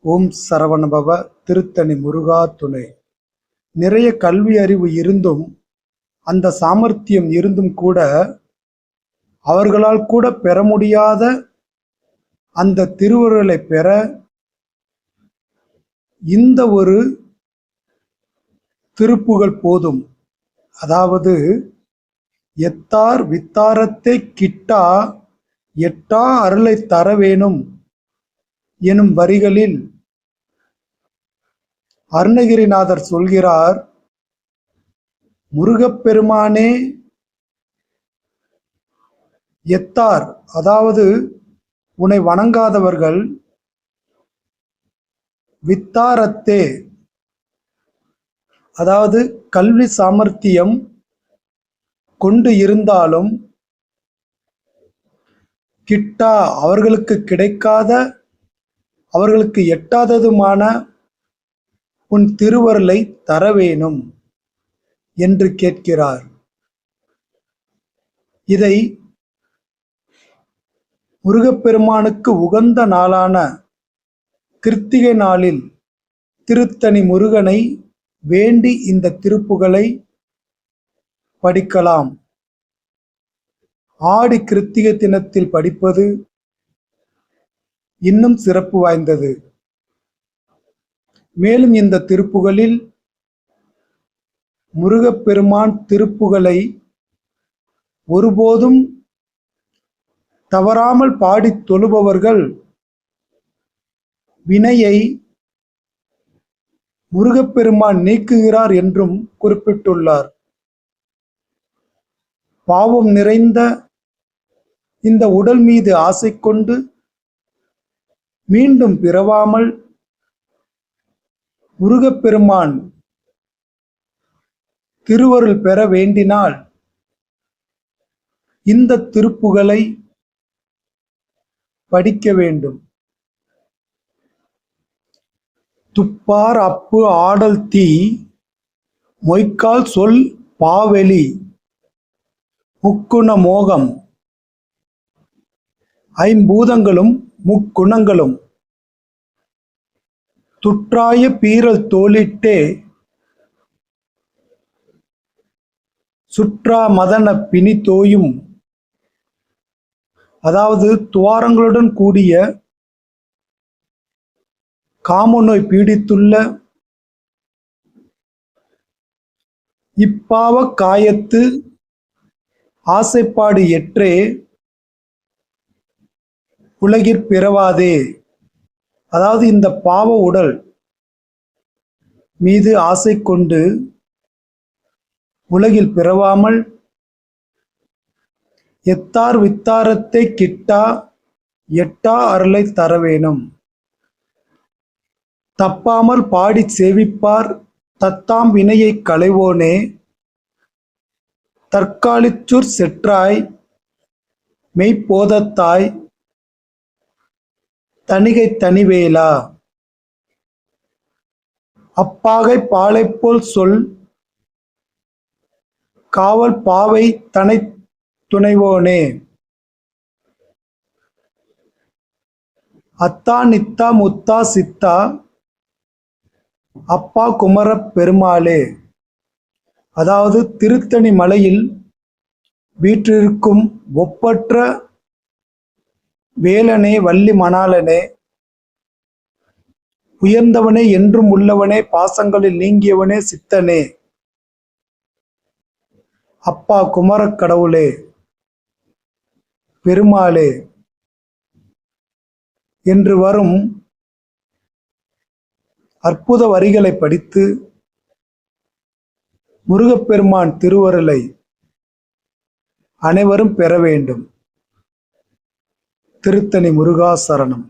ஓம் சரவணபவ. திருத்தணி முருகா துணை. நிறைய கல்வி அறிவு இருந்தும் அந்த சாமர்த்தியம் இருந்தும் கூட அவர்களால் கூட பெற முடியாத அந்த திருவருளை பெற இந்த ஒரு திருப்புகழ் போதும். அதாவது எத்தார் வித்தாரத்தை கிட்டா எட்டா அருளை தர வேணும் எனும் வரிகளில் அருணகிரிநாதர் சொல்கிறார், முருகப்பெருமானே எத்தார், அதாவது உன்னை வணங்காதவர்கள், வித்தாரத்தே, அதாவது கல்வி சாமர்த்தியம் கொண்டு இருந்தாலும் கிட்டா, அவர்களுக்கு கிடைக்காத, அவர்களுக்கு எட்டாததுமான உன் திருவருளை தர வேணும் என்று கேட்கிறார். இதை முருகப்பெருமானுக்கு உகந்த நாளான கிருத்திகை நாளில் திருத்தணி முருகனை வேண்டி இந்த திருப்புகழை படிக்கலாம். ஆடி கிருத்திகை தினத்தில் படிப்பது இன்னும் சிறப்பு வாய்ந்தது. மேலும் இந்த திருப்புகழில் முருகப்பெருமான் திருப்புகழை ஒருபோதும் தவறாமல் பாடி தொழுபவர்கள் வினையை முருகப்பெருமான் நீக்குகிறார் என்றும் குறிப்பிட்டுள்ளார். பாவம் நிறைந்த இந்த உடல் மீது ஆசை கொண்டு மீண்டும் பிறவாமல் முருகப்பெருமான் திருவருள் பெற வேண்டினால் இந்த திருப்புகழை படிக்க வேண்டும். துப்பார் அப்பு ஆடல் தீ மொய்க்கால் சொல் பாவெளி முக்குண மோகம் ஐம்பூதங்களும் முக்குணங்களும் துற்றாய பீரல் தோளிட்டே சுற்றா மதன பிணி தோயும், அதாவது துவாரங்களுடன் கூடிய காமநோய் பீடித்துள்ள இப்பாவ காயத்து ஆசைப்பாடு எற்றே உலகிற் பிறவாதே, அதாவது இந்த பாவ உடல் மீது ஆசை கொண்டு உலகில் பிறவாமல் எத்தார் வித்தாரத்தை கிட்டா எட்டா அருளை தர வேணும். தப்பாமல் பாடி சேவிப்பார் தத்தாம் வினையை களைவோனே தற்காலிச்சுர் செற்றாய் மெய்ப்போதத்தாய் தணிகை தனிவேலா அப்பாகை பாலைப்போல் சொல் காவல் பாவை தனை துணைவோனே அத்தா நித்தா முத்தா சித்தா அப்பா குமரப் பெருமாளே, அதாவது திருத்தணி மலையில் வீற்றிருக்கும் ஒப்பற்ற வேலனே, வள்ளி மணாளனே, உயர்ந்தவனே, என்றும் உள்ளவனே, பாசங்களில் நீங்கியவனே, சித்தனே, அப்பா குமரக் கடவுளே, பெருமாளே என்று வரும் அற்புத வரிகளை படித்து முருகப்பெருமான் திருவருளை அனைவரும் பெற வேண்டும். திருத்தணி முருகா சரணம்.